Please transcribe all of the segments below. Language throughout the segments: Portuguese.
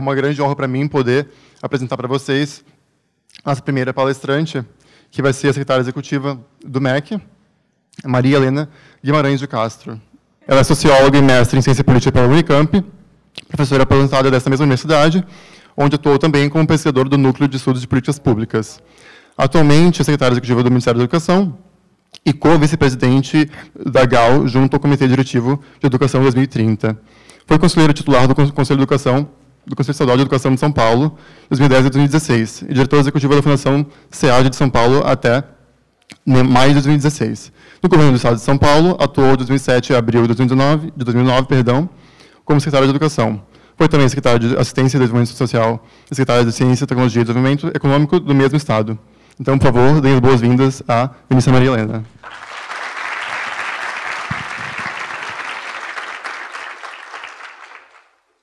uma grande honra para mim poder apresentar para vocês a nossa primeira palestrante, que vai ser a secretária executiva do MEC, Maria Helena Guimarães de Castro. Ela é socióloga e mestre em ciência política pela Unicamp, professora aposentada dessa mesma universidade, onde atuou também como pesquisador do Núcleo de Estudos de Políticas Públicas. Atualmente, é secretária executiva do Ministério da Educação e co-vice-presidente da GAU, junto ao Comitê Diretivo de Educação 2030. Foi conselheira titular do Conselho de Educação, do Conselho Estadual de Educação de São Paulo, em 2010 e 2016, e diretora executiva da Fundação SEAD de São Paulo até maio de 2016. No Governo do Estado de São Paulo, atuou de 2007 a abril de 2009, como secretária de Educação. Foi também secretária de Assistência e Desenvolvimento Social e secretária de Ciência, Tecnologia e Desenvolvimento Econômico do mesmo Estado. Então, por favor, deem as boas-vindas à ministra Maria Helena.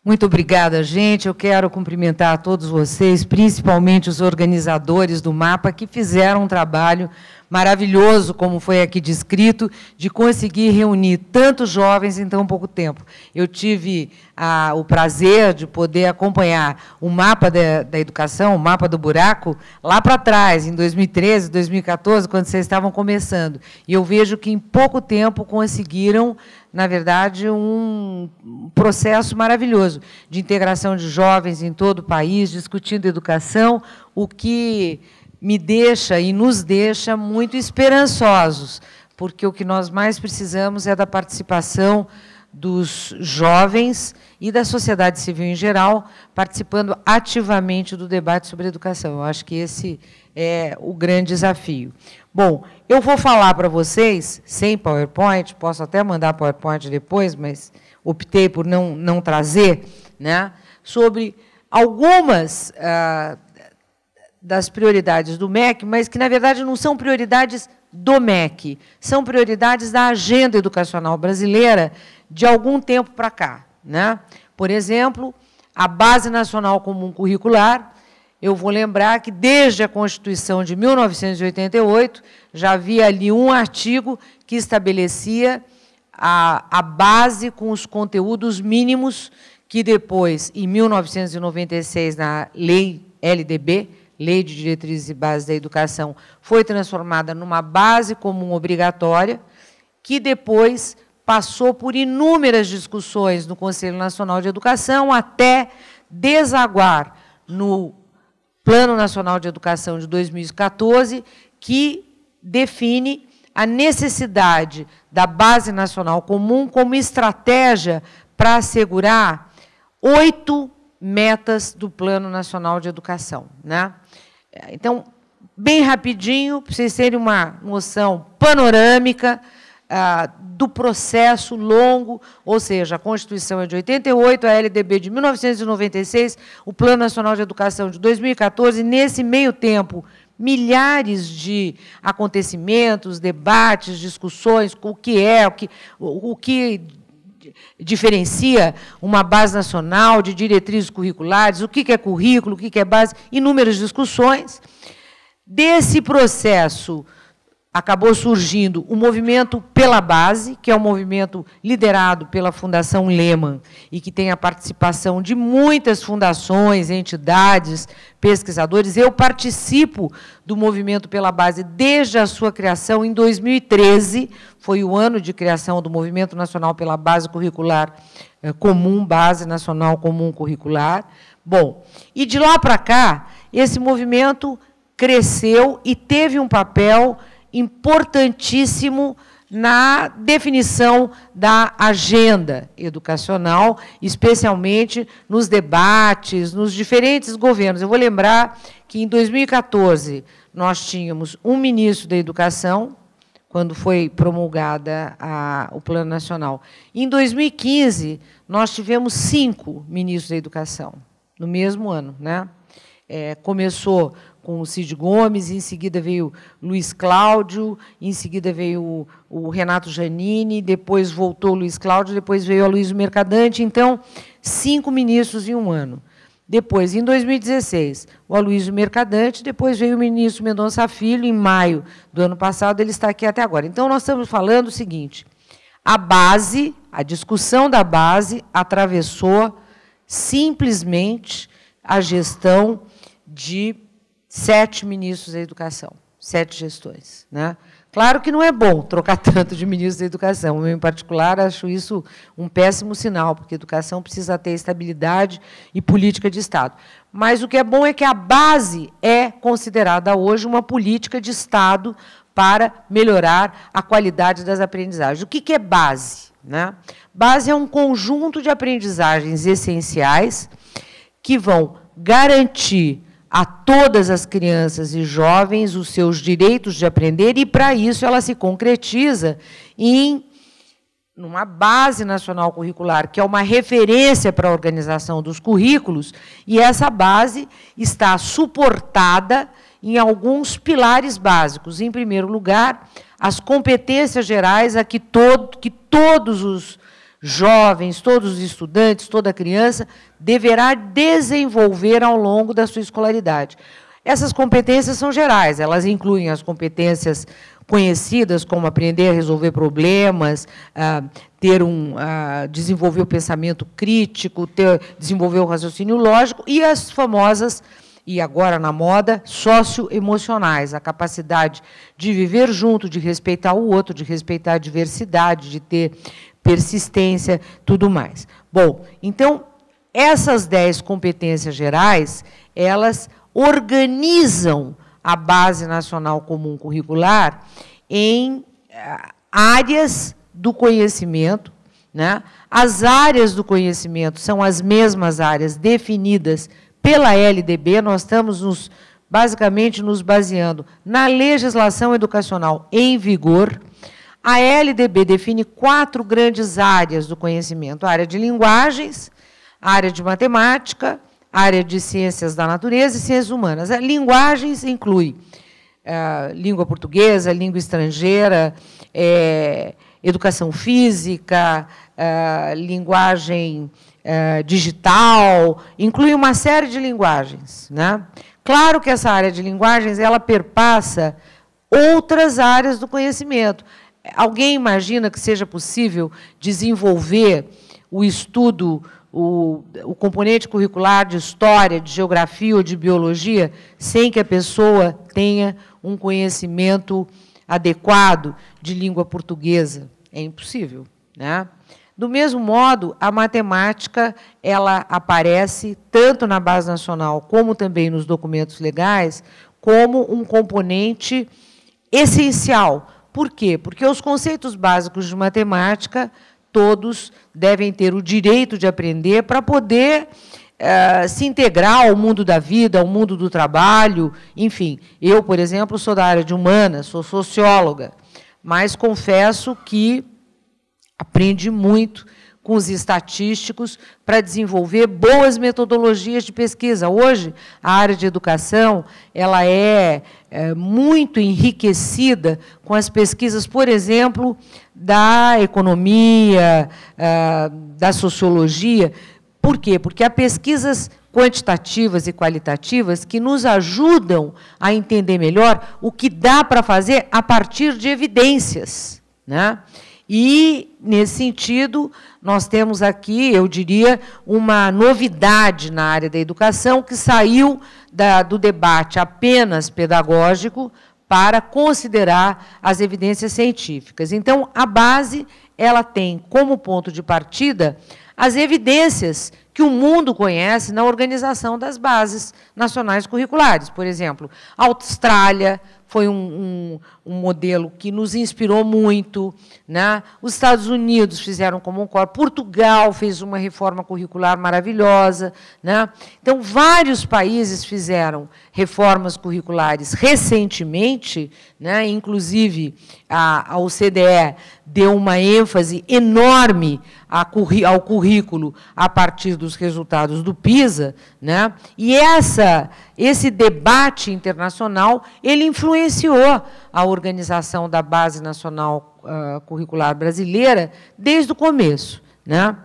Muito obrigada, gente. Eu quero cumprimentar a todos vocês, principalmente os organizadores do MAPA, que fizeram um trabalho maravilhoso, como foi aqui descrito, de conseguir reunir tantos jovens em tão pouco tempo. Eu tive o prazer de poder acompanhar o mapa da educação, o mapa do buraco, lá para trás, em 2013, 2014, quando vocês estavam começando. E eu vejo que, em pouco tempo, conseguiram, na verdade, um processo maravilhoso de integração de jovens em todo o país, discutindo educação, o que me deixa e nos deixa muito esperançosos, porque o que nós mais precisamos é da participação dos jovens e da sociedade civil em geral, participando ativamente do debate sobre educação. Eu acho que esse é o grande desafio. Bom, eu vou falar para vocês, sem PowerPoint, posso até mandar PowerPoint depois, mas optei por não trazer, né, sobre algumas das prioridades do MEC, mas que, na verdade, não são prioridades do MEC, são prioridades da agenda educacional brasileira de algum tempo para cá, né? Por exemplo, a Base Nacional Comum Curricular. Eu vou lembrar que, desde a Constituição de 1988, já havia ali um artigo que estabelecia a base com os conteúdos mínimos, que depois, em 1996, na Lei LDB, Lei de Diretrizes e Bases da Educação, foi transformada numa base comum obrigatória, que depois passou por inúmeras discussões no Conselho Nacional de Educação, até desaguar no Plano Nacional de Educação de 2014, que define a necessidade da Base Nacional Comum como estratégia para assegurar 8 metas do Plano Nacional de Educação, né? Então, bem rapidinho, para vocês terem uma noção panorâmica do processo longo, ou seja, a Constituição é de 88, a LDB de 1996, o Plano Nacional de Educação de 2014, e, nesse meio tempo, milhares de acontecimentos, debates, discussões, o que diferencia uma base nacional de diretrizes curriculares, o que é currículo, o que é base, inúmeras discussões. Desse processo, acabou surgindo o movimento pela base, que é um movimento liderado pela Fundação Lehman e que tem a participação de muitas fundações, entidades, pesquisadores. Eu participo do movimento pela base desde a sua criação em 2013, foi o ano de criação do Movimento Nacional pela Base Curricular Comum, Base Nacional Comum Curricular. Bom, e de lá para cá, esse movimento cresceu e teve um papel importantíssimo na definição da agenda educacional, especialmente nos debates, nos diferentes governos. Eu vou lembrar que, em 2014, nós tínhamos um ministro da Educação, quando foi promulgada o Plano Nacional. Em 2015, nós tivemos 5 ministros da Educação, no mesmo ano, né? Começou com o Cid Gomes, em seguida veio Luiz Cláudio, em seguida veio o Renato Giannini, depois voltou o Luiz Cláudio, depois veio o Aloysio Mercadante. Então, 5 ministros em um ano. Depois, em 2016, o Aloysio Mercadante, depois veio o ministro Mendonça Filho, em maio do ano passado, ele está aqui até agora. Então, nós estamos falando o seguinte: a base, a discussão da base atravessou simplesmente a gestão de 7 ministros da educação, 7 gestões, né? Claro que não é bom trocar tanto de ministros da educação. Eu, em particular, acho isso um péssimo sinal, porque a educação precisa ter estabilidade e política de Estado. Mas o que é bom é que a base é considerada hoje uma política de Estado para melhorar a qualidade das aprendizagens. O que é base, né? Base é um conjunto de aprendizagens essenciais que vão garantir a todas as crianças e jovens os seus direitos de aprender, e, para isso, ela se concretiza em uma base nacional curricular, que é uma referência para a organização dos currículos, e essa base está suportada em alguns pilares básicos. Em primeiro lugar, as competências gerais a que todos os jovens, todos os estudantes, toda criança deverá desenvolver ao longo da sua escolaridade. Essas competências são gerais, elas incluem as competências conhecidas, como aprender a resolver problemas, desenvolver o pensamento crítico, desenvolver o raciocínio lógico, e as famosas, e agora na moda, socioemocionais, a capacidade de viver junto, de respeitar o outro, de respeitar a diversidade, de ter persistência, tudo mais. Bom, então, essas 10 competências gerais, elas organizam a Base Nacional Comum Curricular em áreas do conhecimento, né? As áreas do conhecimento são as mesmas áreas definidas pela LDB, nós estamos basicamente nos baseando na legislação educacional em vigor. A LDB define 4 grandes áreas do conhecimento: a área de linguagens, a área de matemática, a área de ciências da natureza e ciências humanas. A linguagens inclui língua portuguesa, língua estrangeira, educação física, linguagem digital, inclui uma série de linguagens, né? Claro que essa área de linguagens ela perpassa outras áreas do conhecimento. Alguém imagina que seja possível desenvolver o estudo, o componente curricular de história, de geografia ou de biologia, sem que a pessoa tenha um conhecimento adequado de língua portuguesa? É impossível, né? Do mesmo modo, a matemática ela aparece tanto na Base Nacional como também nos documentos legais como um componente essencial. Por quê? Porque os conceitos básicos de matemática, todos devem ter o direito de aprender para poder se integrar ao mundo da vida, ao mundo do trabalho, enfim. Eu, por exemplo, sou da área de humanas, sou socióloga, mas confesso que aprendi muito com os estatísticos para desenvolver boas metodologias de pesquisa. Hoje, a área de educação ela é muito enriquecida com as pesquisas, por exemplo, da economia, da sociologia. Por quê? Porque há pesquisas quantitativas e qualitativas que nos ajudam a entender melhor o que dá para fazer a partir de evidências, né? E, nesse sentido, nós temos aqui, eu diria, uma novidade na área da educação que saiu do debate apenas pedagógico para considerar as evidências científicas. Então, a base ela tem como ponto de partida as evidências que o mundo conhece na organização das bases nacionais curriculares. Por exemplo, a Austrália foi um modelo que nos inspirou muito, né? Os Estados Unidos fizeram como um core, Portugal fez uma reforma curricular maravilhosa, né? Então, vários países fizeram reformas curriculares recentemente, né? Inclusive, a OCDE deu uma ênfase enorme ao currículo a partir dos resultados do PISA, né? E esse debate internacional ele influenciou a organização da Base Nacional Curricular Brasileira desde o começo, né?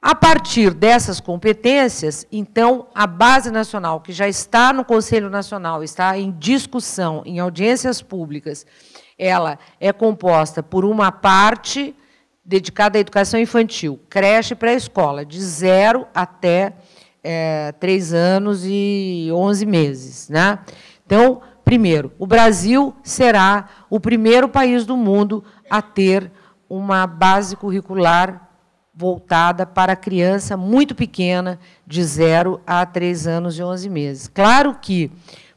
A partir dessas competências, então, a Base Nacional, que já está no Conselho Nacional, está em discussão, em audiências públicas, ela é composta por uma parte dedicada à educação infantil, creche e pré-escola, de 0 até 3 anos e 11 meses. Né? Então, primeiro, o Brasil será o primeiro país do mundo a ter uma base curricular voltada para a criança muito pequena, de 0 a 3 anos e 11 meses. Claro que,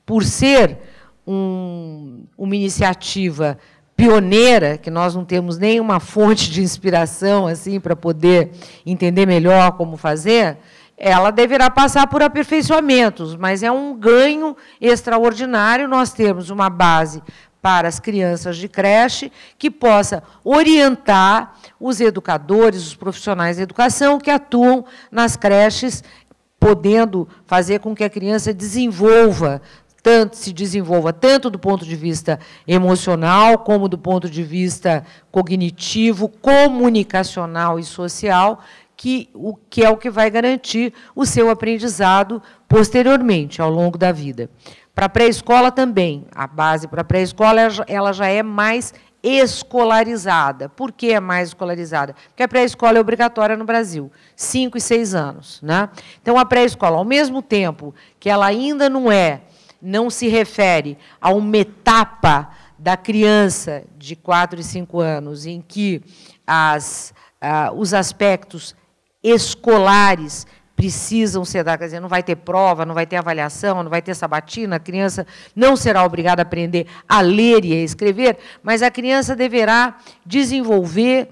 por ser uma iniciativa pioneira, que nós não temos nenhuma fonte de inspiração assim para poder entender melhor como fazer, ela deverá passar por aperfeiçoamentos, mas é um ganho extraordinário nós termos uma base para as crianças de creche que possa orientar os educadores, os profissionais de educação que atuam nas creches, podendo fazer com que a criança se desenvolva tanto do ponto de vista emocional, como do ponto de vista cognitivo, comunicacional e social, que é o que vai garantir o seu aprendizado posteriormente, ao longo da vida. Para a pré-escola também, a base para a pré-escola ela já é mais escolarizada. Por que é mais escolarizada? Porque a pré-escola é obrigatória no Brasil, 5 e 6 anos. Né? Então, a pré-escola, ao mesmo tempo que ela ainda não se refere a uma etapa da criança de 4 e 5 anos, em que os aspectos escolares precisam ser dados, quer dizer, não vai ter prova, não vai ter avaliação, não vai ter sabatina, a criança não será obrigada a aprender a ler e a escrever, mas a criança deverá desenvolver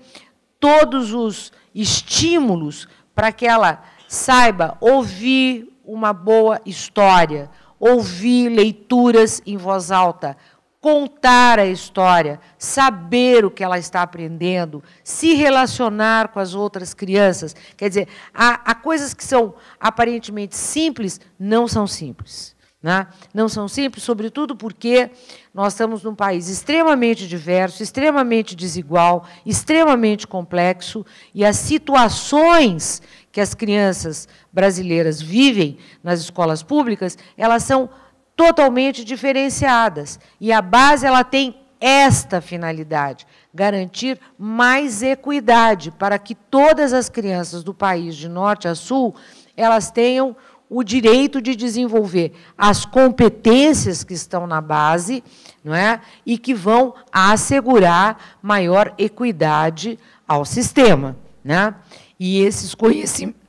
todos os estímulos para que ela saiba ouvir uma boa história, ouvir leituras em voz alta, contar a história, saber o que ela está aprendendo, se relacionar com as outras crianças. Quer dizer, há coisas que são aparentemente simples, não são simples. Né? Não são simples, sobretudo porque nós estamos num país extremamente diverso, extremamente desigual, extremamente complexo, e as situações que as crianças brasileiras vivem nas escolas públicas, elas são totalmente diferenciadas. E a base ela tem esta finalidade, garantir mais equidade para que todas as crianças do país, de norte a sul, elas tenham o direito de desenvolver as competências que estão na base, não é? E que vão assegurar maior equidade ao sistema. Né? E esses conhecimentos...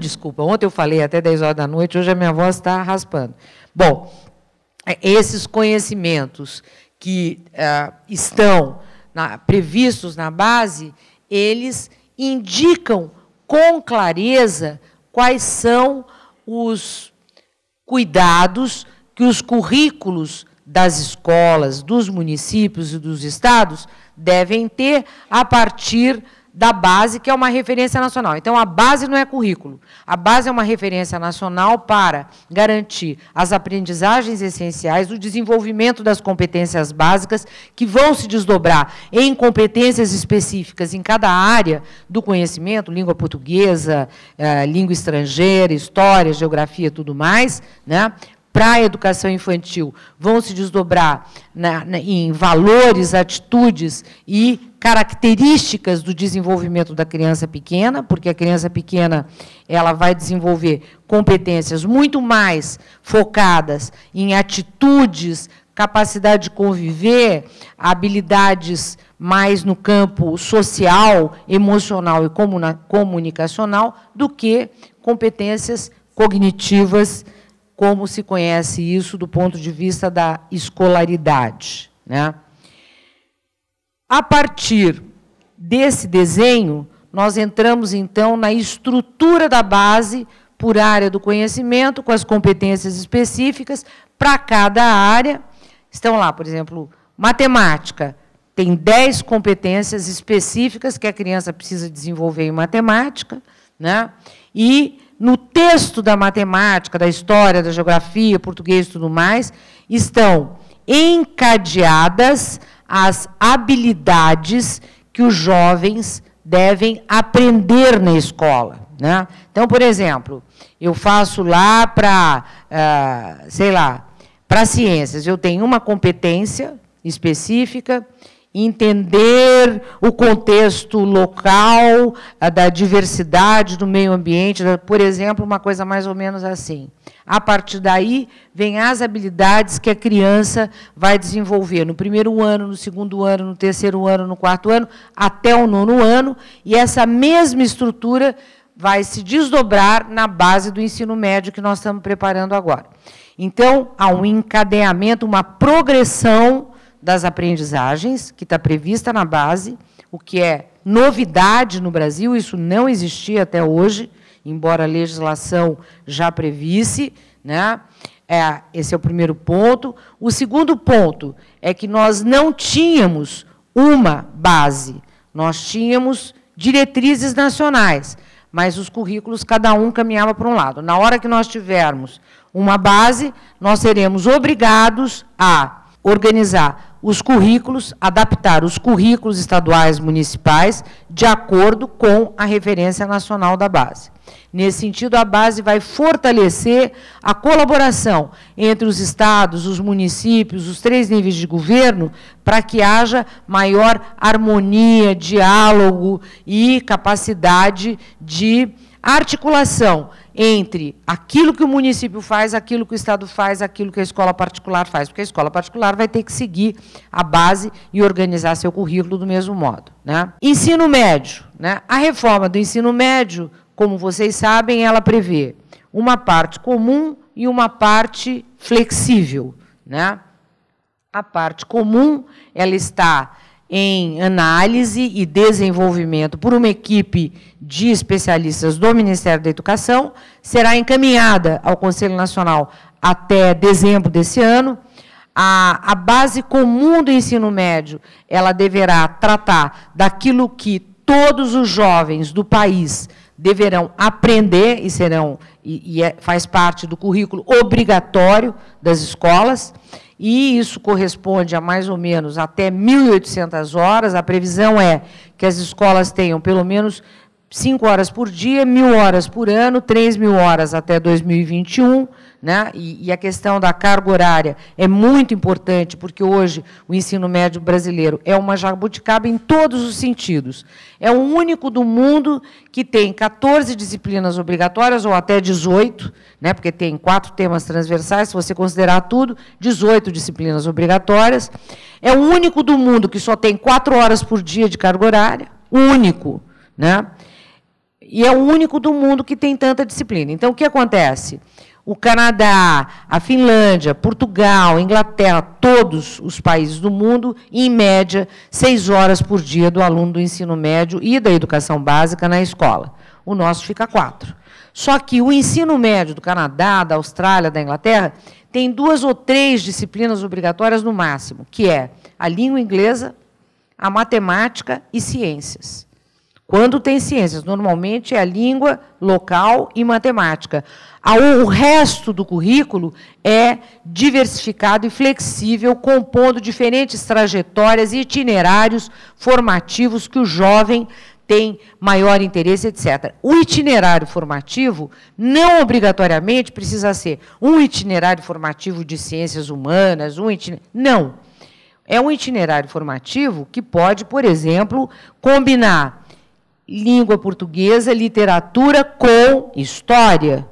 Desculpa, ontem eu falei até 10 horas da noite, hoje a minha voz está raspando. Bom, esses conhecimentos que estão previstos na base, eles indicam com clareza quais são os cuidados que os currículos das escolas, dos municípios e dos estados devem ter a partir da base, que é uma referência nacional. Então, a base não é currículo. A base é uma referência nacional para garantir as aprendizagens essenciais, o desenvolvimento das competências básicas, que vão se desdobrar em competências específicas em cada área do conhecimento, língua portuguesa, língua estrangeira, história, geografia, tudo mais, né? Para a educação infantil, vão se desdobrar em valores, atitudes e características do desenvolvimento da criança pequena, porque a criança pequena ela vai desenvolver competências muito mais focadas em atitudes, capacidade de conviver, habilidades mais no campo social, emocional e comunicacional, do que competências cognitivas, como se conhece isso do ponto de vista da escolaridade. Né? A partir desse desenho, nós entramos, então, na estrutura da base por área do conhecimento, com as competências específicas para cada área. Estão lá, por exemplo, matemática. Tem 10 competências específicas que a criança precisa desenvolver em matemática, né? E no texto da matemática, da história, da geografia, português e tudo mais, estão encadeadas as habilidades que os jovens devem aprender na escola. Né? Então, por exemplo, eu faço lá para, sei lá, para ciências, eu tenho uma competência específica entender o contexto local, da diversidade do meio ambiente, por exemplo, uma coisa mais ou menos assim. A partir daí, vem as habilidades que a criança vai desenvolver no primeiro ano, no segundo ano, no terceiro ano, no quarto ano, até o 9º ano, e essa mesma estrutura vai se desdobrar na base do ensino médio que nós estamos preparando agora. Então, há um encadeamento, uma progressão das aprendizagens, que está prevista na base, o que é novidade no Brasil, isso não existia até hoje, embora a legislação já previsse, né? Esse é o primeiro ponto. O segundo ponto é que nós não tínhamos uma base, nós tínhamos diretrizes nacionais, mas os currículos, cada um caminhava para um lado. Na hora que nós tivermos uma base, nós seremos obrigados a organizar os currículos, adaptar os currículos estaduais municipais de acordo com a referência nacional da base. Nesse sentido, a base vai fortalecer a colaboração entre os estados, os municípios, os 3 níveis de governo, para que haja maior harmonia, diálogo e capacidade de articulação entre aquilo que o município faz, aquilo que o Estado faz, aquilo que a escola particular faz, porque a escola particular vai ter que seguir a base e organizar seu currículo do mesmo modo, né? Ensino médio, né? A reforma do ensino médio, como vocês sabem, ela prevê uma parte comum e uma parte flexível, né? A parte comum, ela está em análise e desenvolvimento por uma equipe de especialistas do Ministério da Educação, será encaminhada ao Conselho Nacional até dezembro desse ano. A base comum do ensino médio, ela deverá tratar daquilo que todos os jovens do país deverão aprender e faz parte do currículo obrigatório das escolas, e isso corresponde a mais ou menos até 1.800 horas. A previsão é que as escolas tenham pelo menos 5 horas por dia, 1.000 horas por ano, 3.000 horas até 2021, né? E a questão da carga horária é muito importante, porque hoje o ensino médio brasileiro é uma jabuticaba em todos os sentidos. É o único do mundo que tem 14 disciplinas obrigatórias, ou até 18, né? Porque tem 4 temas transversais, se você considerar tudo, 18 disciplinas obrigatórias. É o único do mundo que só tem 4 horas por dia de carga horária, o único, né? E é o único do mundo que tem tanta disciplina. Então, o que acontece? O Canadá, a Finlândia, Portugal, Inglaterra, todos os países do mundo, em média, 6 horas por dia do aluno do ensino médio e da educação básica na escola. O nosso fica 4. Só que o ensino médio do Canadá, da Austrália, da Inglaterra, tem 2 ou 3 disciplinas obrigatórias no máximo, que é a língua inglesa, a matemática e ciências. Quando tem ciências, normalmente é a língua local e matemática. O resto do currículo é diversificado e flexível, compondo diferentes trajetórias e itinerários formativos que o jovem tem maior interesse, etc. O itinerário formativo não obrigatoriamente precisa ser um itinerário formativo de ciências humanas, não. É um itinerário formativo que pode, por exemplo, combinar língua portuguesa, literatura com história,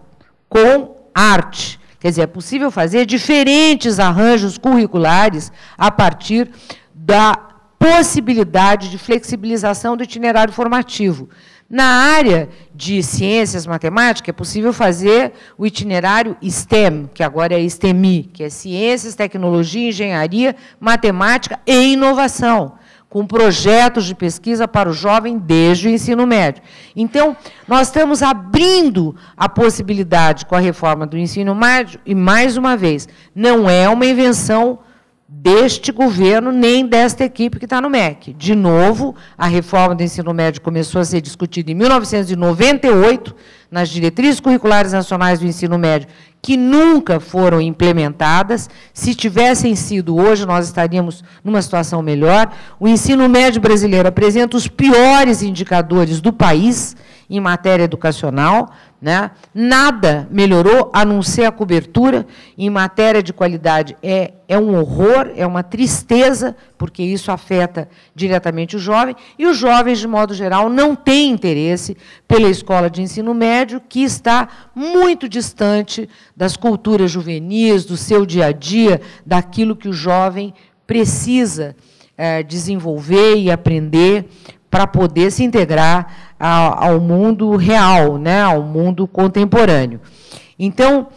com arte. Quer dizer, é possível fazer diferentes arranjos curriculares a partir da possibilidade de flexibilização do itinerário formativo. Na área de ciências, matemática, é possível fazer o itinerário STEM, que agora é STEMI, que é ciências, tecnologia, engenharia, matemática e inovação, com projetos de pesquisa para o jovem desde o ensino médio. Então, nós estamos abrindo a possibilidade com a reforma do ensino médio, e, mais uma vez, não é uma invenção deste governo, nem desta equipe que está no MEC. De novo, a reforma do ensino médio começou a ser discutida em 1998, nas diretrizes curriculares nacionais do ensino médio, que nunca foram implementadas. Se tivessem sido hoje, nós estaríamos numa situação melhor. O ensino médio brasileiro apresenta os piores indicadores do país em matéria educacional, né? Nada melhorou, a não ser a cobertura. Em matéria de qualidade, é um horror, é uma tristeza, porque isso afeta diretamente o jovem, e os jovens, de modo geral, não têm interesse pela escola de ensino médio, que está muito distante das culturas juvenis, do seu dia a dia, daquilo que o jovem precisa desenvolver e aprender para poder se integrar ao mundo real, né, ao mundo contemporâneo. Então,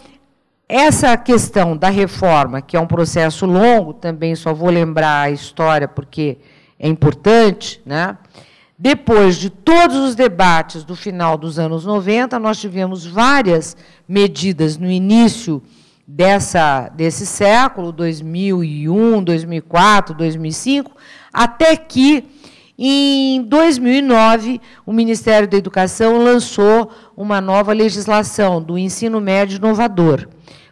essa questão da reforma, que é um processo longo, também só vou lembrar a história porque é importante, né? Depois de todos os debates do final dos anos 90, nós tivemos várias medidas no início desse século, 2001, 2004, 2005, até que, em 2009, o Ministério da Educação lançou uma nova legislação do ensino médio inovador.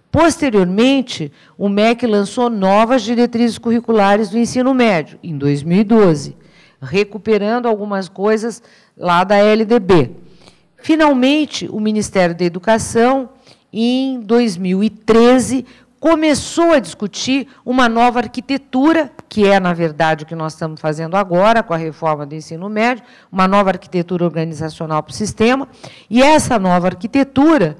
Posteriormente, o MEC lançou novas diretrizes curriculares do ensino médio, em 2012, recuperando algumas coisas lá da LDB. Finalmente, o Ministério da Educação, em 2013, começou a discutir uma nova arquitetura, que é, na verdade, o que nós estamos fazendo agora, com a reforma do ensino médio, uma nova arquitetura organizacional para o sistema, e essa nova arquitetura,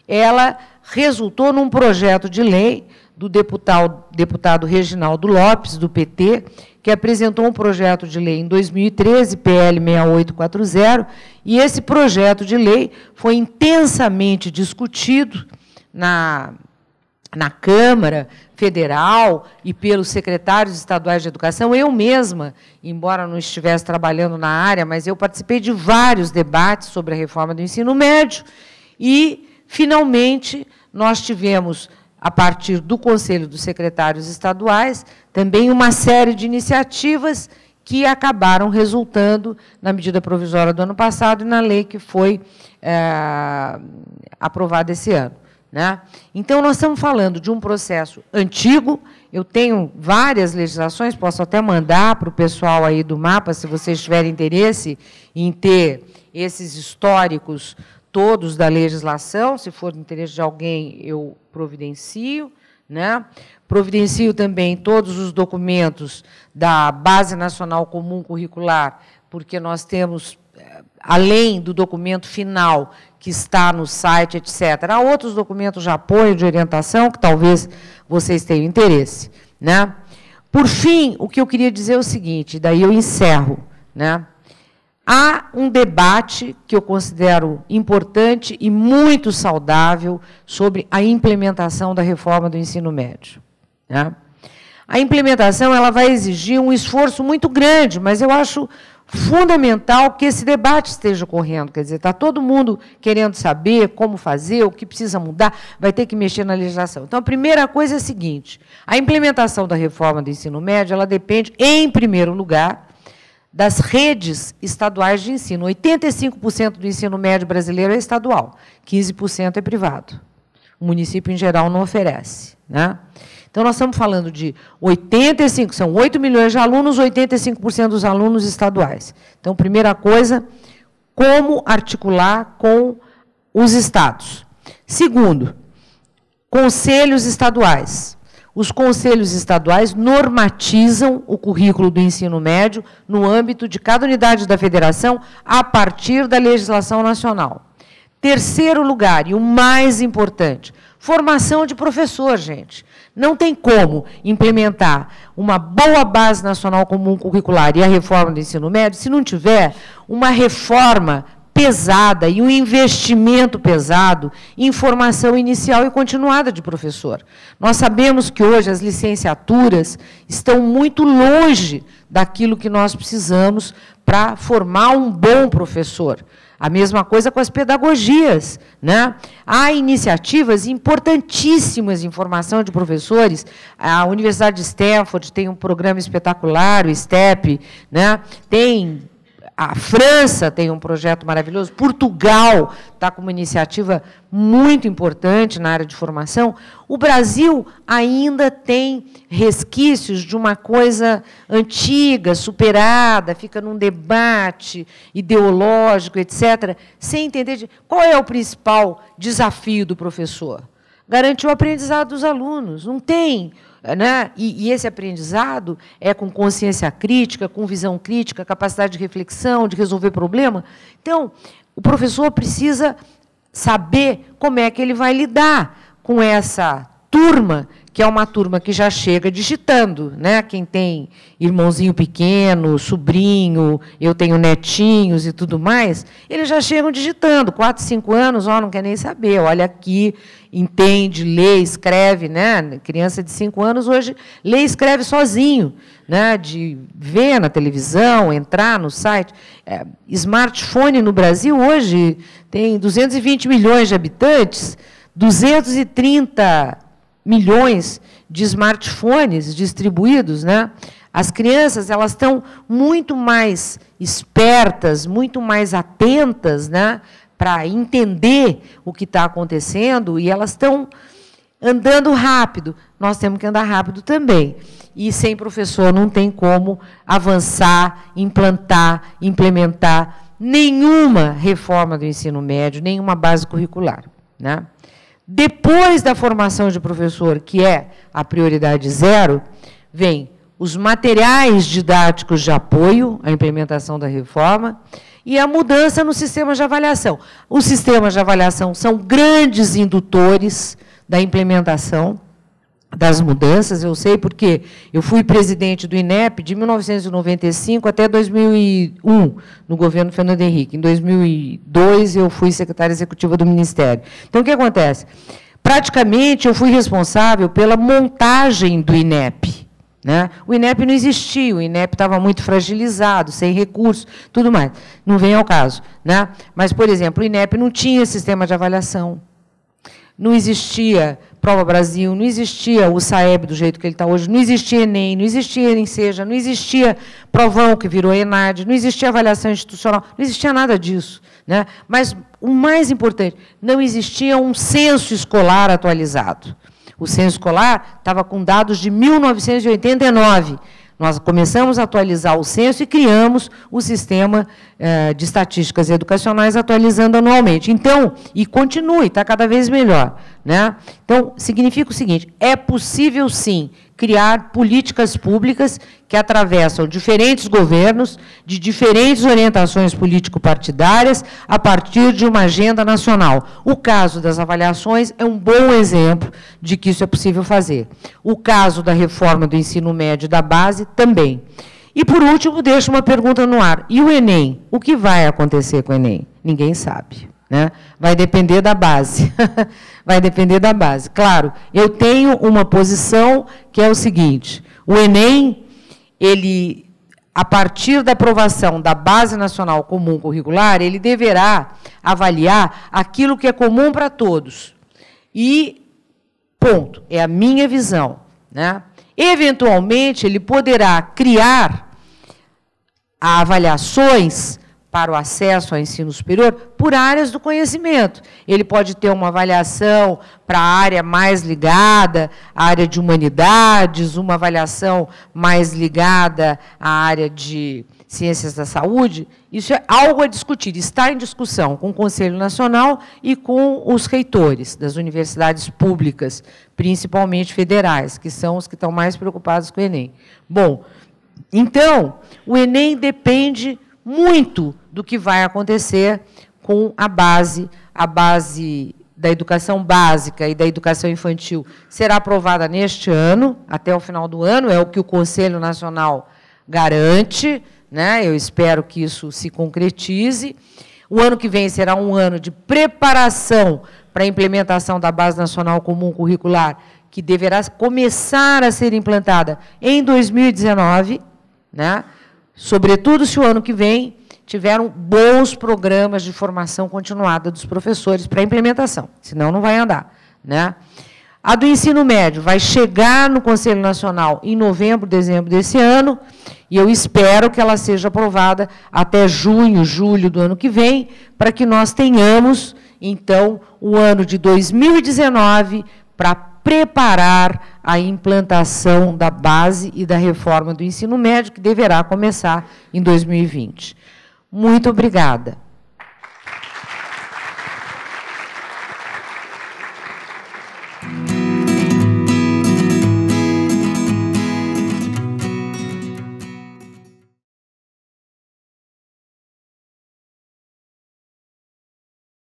ela resultou num projeto de lei do deputado Reginaldo Lopes, do PT, que apresentou um projeto de lei em 2013, PL 6840, e esse projeto de lei foi intensamente discutido na Câmara Federal e pelos secretários estaduais de educação. Eu mesma, embora não estivesse trabalhando na área, mas eu participei de vários debates sobre a reforma do ensino médio e, finalmente, nós tivemos, a partir do Conselho dos Secretários Estaduais, também uma série de iniciativas que acabaram resultando na medida provisória do ano passado e na lei que foi aprovada esse ano, né? Então, nós estamos falando de um processo antigo. Eu tenho várias legislações, posso até mandar para o pessoal aí do MAPA, se vocês tiverem interesse em ter esses históricos todos da legislação. Se for do interesse de alguém, eu providencio, né? Providencio também todos os documentos da Base Nacional Comum Curricular, porque nós temos, além do documento final que está no site, etc., há outros documentos de apoio, de orientação, que talvez vocês tenham interesse, né? Por fim, o que eu queria dizer é o seguinte, daí eu encerro, né? Há um debate que eu considero importante e muito saudável sobre a implementação da reforma do ensino médio, né? A implementação, ela vai exigir um esforço muito grande, mas eu acho fundamental que esse debate esteja ocorrendo. Quer dizer, está todo mundo querendo saber como fazer, o que precisa mudar, vai ter que mexer na legislação. Então, a primeira coisa é a seguinte: a implementação da reforma do ensino médio, ela depende, em primeiro lugar, das redes estaduais de ensino. 85% do ensino médio brasileiro é estadual, 15% é privado. O município, em geral, não oferece, né? Então, nós estamos falando de 85%, são 8 milhões de alunos, 85% dos alunos estaduais. Então, primeira coisa, como articular com os estados. Segundo, conselhos estaduais. Os conselhos estaduais normatizam o currículo do ensino médio no âmbito de cada unidade da federação a partir da legislação nacional. Terceiro lugar, e o mais importante, formação de professor, gente. Não tem como implementar uma boa base nacional comum curricular e a reforma do ensino médio se não tiver uma reforma pesada e um investimento pesado em formação inicial e continuada de professor. Nós sabemos que hoje as licenciaturas estão muito longe daquilo que nós precisamos para formar um bom professor. A mesma coisa com as pedagogias, né? Há iniciativas importantíssimas em formação de professores. A Universidade de Stanford tem um programa espetacular, o STEP, né? Tem A França tem um projeto maravilhoso, Portugal está com uma iniciativa muito importante na área de formação. O Brasil ainda tem resquícios de uma coisa antiga, superada, fica num debate ideológico, etc., sem entender qual é o principal desafio do professor. Garantir o aprendizado dos alunos. Não tem... Né? E esse aprendizado é com consciência crítica, com visão crítica, capacidade de reflexão, de resolver problema. Então, o professor precisa saber como é que ele vai lidar com essa turma, que é uma turma que já chega digitando, né? Quem tem irmãozinho pequeno, sobrinho, eu tenho netinhos e tudo mais, eles já chegam digitando, 4, 5 anos, não quer nem saber, olha aqui, entende, lê, escreve, né? Criança de 5 anos hoje lê e escreve sozinho, né? De ver na televisão, entrar no site. Smartphone no Brasil hoje tem 220 milhões de habitantes, 230 milhões de smartphones distribuídos, né? As crianças, elas estão muito mais espertas, muito mais atentas, né, para entender o que está acontecendo, e elas estão andando rápido. Nós temos que andar rápido também. E sem professor não tem como avançar, implantar, implementar nenhuma reforma do ensino médio, nenhuma base curricular, né? Depois da formação de professor, que é a prioridade 0, vem os materiais didáticos de apoio à implementação da reforma e a mudança no sistema de avaliação. Os sistemas de avaliação são grandes indutores da implementação das mudanças, eu sei porque eu fui presidente do INEP de 1995 até 2001, no governo Fernando Henrique. Em 2002, eu fui secretária executiva do Ministério. Então, o que acontece? Praticamente, eu fui responsável pela montagem do INEP, né? O INEP não existia, o INEP estava muito fragilizado, sem recursos, tudo mais. Não vem ao caso, né? Mas, por exemplo, o INEP não tinha sistema de avaliação, não existia Prova Brasil, não existia o SAEB do jeito que ele está hoje, não existia ENEM, não existia ENSEJA, não existia Provão, que virou ENAD, não existia avaliação institucional, não existia nada disso, né? Mas, o mais importante, não existia um censo escolar atualizado. O censo escolar estava com dados de 1989. Nós começamos a atualizar o censo e criamos o sistema de estatísticas educacionais, atualizando anualmente. Então, e continue, está cada vez melhor, né? Então, significa o seguinte, é possível, sim, criar políticas públicas que atravessam diferentes governos, de diferentes orientações político-partidárias, a partir de uma agenda nacional. O caso das avaliações é um bom exemplo de que isso é possível fazer. O caso da reforma do ensino médio da base, também. E, por último, deixo uma pergunta no ar. E o Enem? O que vai acontecer com o Enem? Ninguém sabe, né? Vai depender da base. Vai depender da base. Claro, eu tenho uma posição que é o seguinte, o Enem, ele, a partir da aprovação da Base Nacional Comum Curricular, ele deverá avaliar aquilo que é comum para todos. E, ponto, é a minha visão, né? Eventualmente, ele poderá criar avaliações para o acesso ao ensino superior por áreas do conhecimento. Ele pode ter uma avaliação para a área mais ligada à área de humanidades, uma avaliação mais ligada à área de ciências da saúde. Isso é algo a discutir, está em discussão com o Conselho Nacional e com os reitores das universidades públicas, principalmente federais, que são os que estão mais preocupados com o Enem. Bom, então, o Enem depende muito do que vai acontecer com a base da educação básica e da educação infantil. Será aprovada neste ano, até o final do ano, é o que o Conselho Nacional garante, né? Eu espero que isso se concretize. O ano que vem será um ano de preparação para a implementação da Base Nacional Comum Curricular, que deverá começar a ser implantada em 2019, né? Sobretudo se o ano que vem tiveram bons programas de formação continuada dos professores para a implementação, senão não vai andar, né? A do ensino médio vai chegar no Conselho Nacional em novembro, dezembro desse ano, e eu espero que ela seja aprovada até junho, julho do ano que vem, para que nós tenhamos, então, o ano de 2019 para preparar a implantação da base e da reforma do ensino médio, que deverá começar em 2020. Muito obrigada.